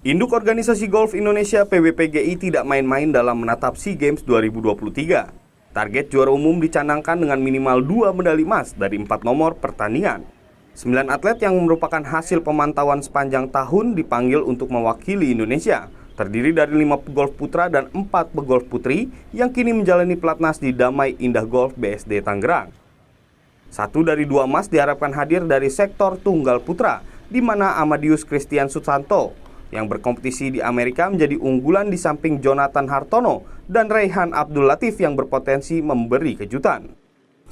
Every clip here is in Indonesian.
Induk Organisasi Golf Indonesia PBPGI tidak main-main dalam menatap SEA Games 2023. Target juara umum dicanangkan dengan minimal 2 medali emas dari 4 nomor pertandingan. 9 atlet yang merupakan hasil pemantauan sepanjang tahun dipanggil untuk mewakili Indonesia, terdiri dari 5 pegolf putra dan 4 pegolf putri yang kini menjalani pelatnas di Damai Indah Golf BSD Tangerang. 1 dari 2 emas diharapkan hadir dari sektor tunggal putra, di mana Amadius Christian Susanto yang berkompetisi di Amerika menjadi unggulan di samping Jonathan Hartono dan Raihan Abdul Latif yang berpotensi memberi kejutan.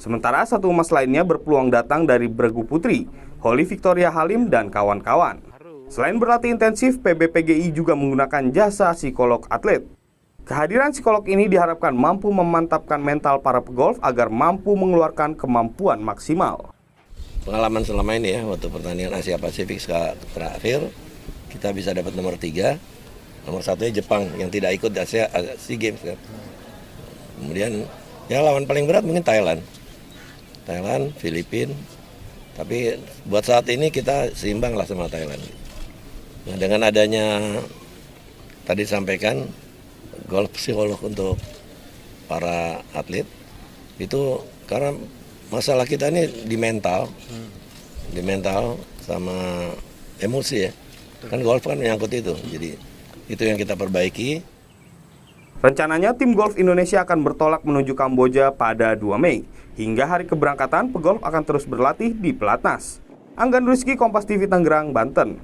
Sementara 1 emas lainnya berpeluang datang dari beregu putri, Holly Victoria Halim dan kawan-kawan. Selain berlatih intensif, PBPGI juga menggunakan jasa psikolog atlet. Kehadiran psikolog ini diharapkan mampu memantapkan mental para pegolf agar mampu mengeluarkan kemampuan maksimal. Pengalaman selama ini ya, waktu pertandingan Asia Pasifik terakhir, kita bisa dapat nomor 3. Nomor 1-nya Jepang yang tidak ikut di SEA Games kan. Kemudian ya lawan paling berat mungkin Thailand, Filipina. Tapi buat saat ini kita seimbang lah sama Thailand. Nah, dengan adanya tadi sampaikan golf psikolog untuk para atlet itu karena masalah kita ini di mental sama emosi ya. Kan golf kan menyangkut itu, jadi itu yang kita perbaiki. Rencananya tim golf Indonesia akan bertolak menuju Kamboja pada 2 Mei. Hingga hari keberangkatan, pegolf akan terus berlatih di pelatnas. Anggan Rizky, Kompas TV Tangerang, Banten.